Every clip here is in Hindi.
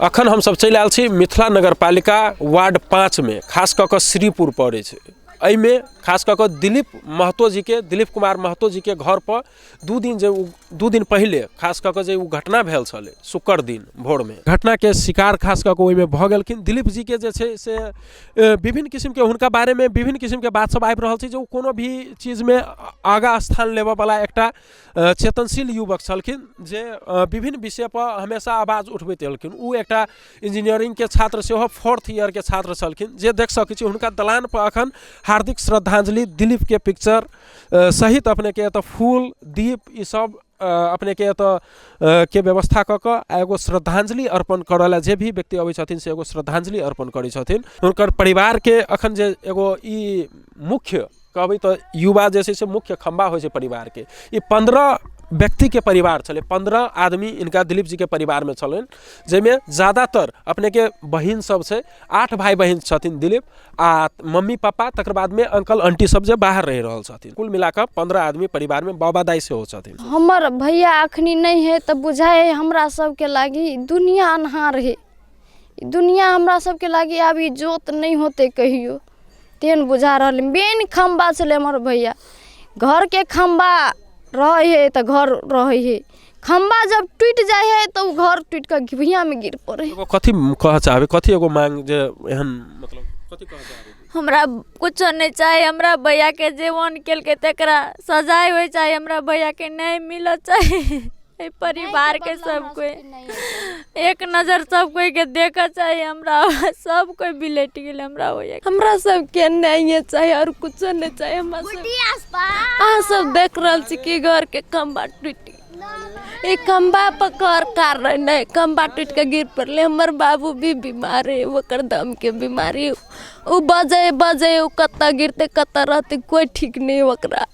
अखन हम सब चलि आयल छी मिथिला नगरपालिका वार्ड 5 में, खास कऽ श्रीपुर पड़े छै। एहिमे खास कऽ दिलीप कुमार महतो जी के घर पर दू दिन पहले खास कऽ जे घटना भेल छलै शुक्र दिन भोर में, घटना के शिकार खास कऽ ओहिमे भऽ गेलखिन। दिलीप जी के जे छै से विभिन्न किस्म के हुनका बारे में विभिन्न किस्म के बात सब आबि रहल छै, जो कोनो भी चीज में आगा स्थान लेबऽ वाला एकटा चेतनशील युवक छलखिन, जे विभिन्न विषय पर हमेशा आवाज उठबैत एलखिन। ओ एकटा इंजीनियरिंग के छात्र सेहो 4th ईयर के छात्र छलखिन, जे देख सकै छी हुनका दलान पर अखन हार्दिक श्रद्धांजलि दिलीप के पिक्चर सहित अपने के एतऽ फूल दीप ई सब अपने के एतऽ के व्यवस्था कऽ कऽ एगो श्रद्धांजलि अर्पण करऽ ला जे भी व्यक्ति अबै छथिन से एगो श्रद्धांजलि अर्पण करै छथिन। हुनकर परिवार के अखन जे एगो ई मुख्य कहबै तऽ युवा जे छै से मुख्य खंबा होइ छै परिवार के। ई 15 व्यक्ति के परिवार चले, 15 आदमी इनका दिलीप जी के परिवार में चलन, जैमें ज्यादातर अपने के बहिन सब से 8 भाई बहिन छथिन दिलीप आ मम्मी पापा, तकर बाद में अंकल आंटी सब जे बाहर रह रहल छथिन। कुल मिलाकर 15 आदमी परिवार में बाबा दाई से हो छथिन। हमर भैया अखनी नहीं है तो बुझाए हमरा सब के लागी दुनिया अन्हार है। दुनिया हमरा सब के लागी अभी जोत नहीं होते कहियो तेन बुझा रहल। मेन खंबा चले हमर भैया, घर के खंबा रहे है तो घर रहे है, खंबा जब टूट जाए है तो घर टूट कर भुइया में गिर पड़े। एगो कथी कह चाहबे, कथी एगो मांग जे एहन मतलब कथी कह चाहबे? हमरा कुछ नहीं चाहिए, हमरा भैया के जीवन केल के तकरा सजाए होए चाहिए, हमरा भैया के नहीं मिल चाहिए। परिवार के सब कोई एक नजर सब कोई के देखा चाहिए, हमरा सब कोई बिलेट गेल, हमरा सब के नहीं चाहिए और कुछ नहीं चाहिए। हमरा सब देख रहल छी कि घर के खंबा टूट एक खंबा पर घर कार रहे नहीं, खंबा टूट के गिर पड़ले। हमर बाबू भी बीमार है, ओकर दम के बीमारी, उ बजे उ कत्ता गिरते कत्ता रहते कोई ठीक नहीं ओकरा।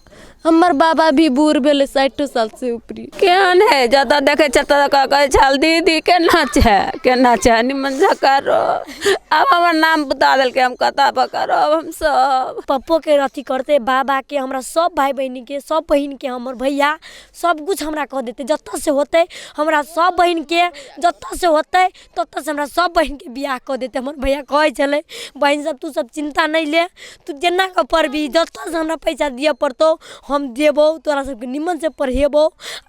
हमर बाबा भी बूढ़ भेले 60 साल से ऊपरी। केहन है जतऽ देखे छ ततऽ कहै छल दीदी केना छै निमन से करो। अब हमर नाम बता देलकै, हम कतऽ पर करब हम सब। पप्पो के अथी करते, बाबा के, हमरा सब भाई बहन के, सब बहन के, हमर भैया सब कुछ हमरा कह देते। जतऽ से होते हमरा सब बहन के, जतऽ से होते ततऽ से हमरा सब बहन के बियाह कह देते। हमर भैया कहे चले बहन सब तू सब चिंता नहीं ले, तू जेना के पढ़बी, जतऽ से हमरा पैसा दिए पड़तो हम देबो, तोरा सबके निमन से पढ़ेबो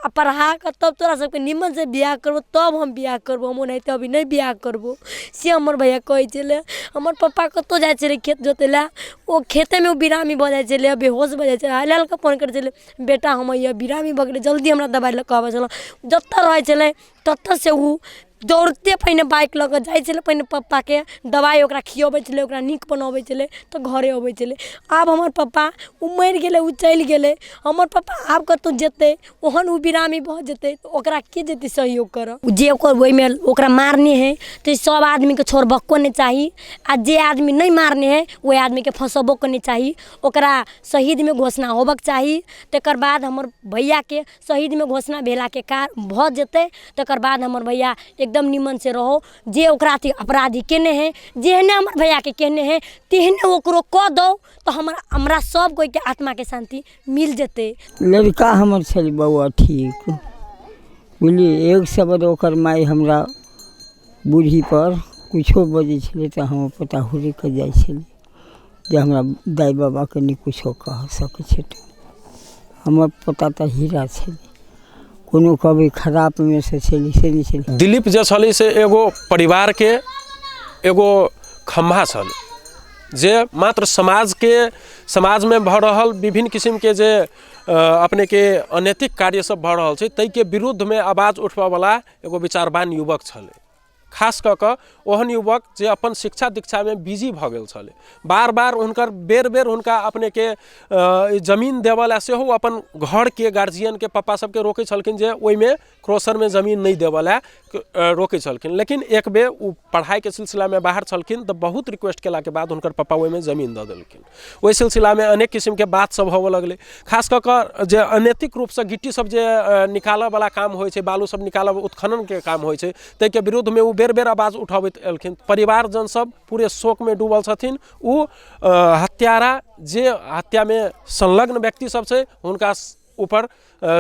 आ पढ़ा कर तब तोरा सबके निमन से बियाह करबो, तब हम बियाह करबो, हम नहीं तो अभी नहीं बियाह करबो से हमर भैया कहे चले। हमर पापा कतो जाय छले खेत जोते ला, ओ खेते में बिरामी भ जाय छले, बेहोश भ जाय छले, हाल के फोन कर छले बेटा हम ये बिरामी भ गेले जल्दी हमरा दवाई ल कहबे चलो। जत्ता रहे छले तत्ता से उ दौड़ते पहिने बाइक लऽ जाय छले, पहिने पप्पा के दवाई ओकरा खियाबे छले, ओकरा नीक बनाबे छले तो घरे अबै छले। आब हमर पप्पा उ मर गेले, उ चल गेले, हमर पप्पा आब कतौ जेते ओहन उ बिरामी भ जेते तो ओकरा के जेते सहयोग कर। जे ओकर ओइ में ओकरा मारने है तो सब आदमी के छोड़बक्को नहीं चाहिए, आ जे आदमी नहीं मारने है वो आदमी के फंसबो को नहीं चाहिए, ओकरा शहीद में घोषणा होबक चाहिए। तकर बाद हमर भैया के शहीद में घोषणा भेला के कार भ जेते, तकर बाद हमर भैया एकदम निमन से रहो। जे ओकरा अपराधी केने है, जेहने हमर भैया के कहने है तेहने ओकरो कह दो तो हमरा सब कोई के आत्मा के शांति मिल जेते। लड़का हमर छल बउआ ठीक बुझलिए, एक शब्द ओकर माई हमरा बूढ़ी पर कुछो बजे छले तो हम पता हुरे के जाय छले जे हमरा दाई बाबा के नहीं कुछो कह सके छै। हमर पता तो हीरा छले, कोनो कभी खराब में से छली से नहीं छली। दिलीप जे छली से एगो परिवार के एगो खंभा छल, जे मात्र समाज में भ रहल विभिन्न किस्म के जे अपने के अनैतिक कार्य सब भ रहल छै तै के विरुद्ध में आवाज उठबा वाला एगो विचारवान युवक छले। खास कऽ ओहन युवक जे अपन शिक्षा दीक्षा में बिजी भ गेल छले, बार बार हुनकर बेर हुनका अपने के जमीन देवला सेहो अपन घर के गार्जियन के पप्पा सबके रोके छलखिन जे ओइ में क्रोसर में जमीन नहीं देवला रोके छलखिन। लेकिन एक बेर उ पढ़ाई के सिलसिला में बाहर छलखिन तो बहुत रिक्वेस्ट केला के बाद हुनकर पप्पा ओइ में जमीन दे देलखिन। ओइ सिलसिला में अनेक किस्म के बात सब होबे लगले, खास कऽ जे अनैतिक रूप से गिट्टी सब जे निकालऽ वाला काम होइ छै, बालू सब निकालऽ उत्खनन के काम होइ छै, तै के विरुद्ध में उ बेर आवाज उठाबैत एलखिन। परिवार जन सब पूरे शोक में डूबल छथिन। उ हत्यारा जे हत्या में संलग्न व्यक्ति सब छै हुनका ऊपर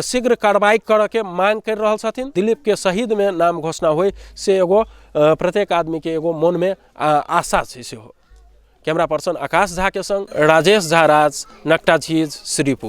शीघ्र कार्रवाई करऽ के मांग कर रहल छथिन। दिलीप के शहीद में नाम घोषणा होय से एगो प्रत्येक आदमी के एगो मन में आशा छै सेहो। कैमरा पर्सन आकाश झा के संग राजेश झा राज, नकटा झीज, श्रीपुर।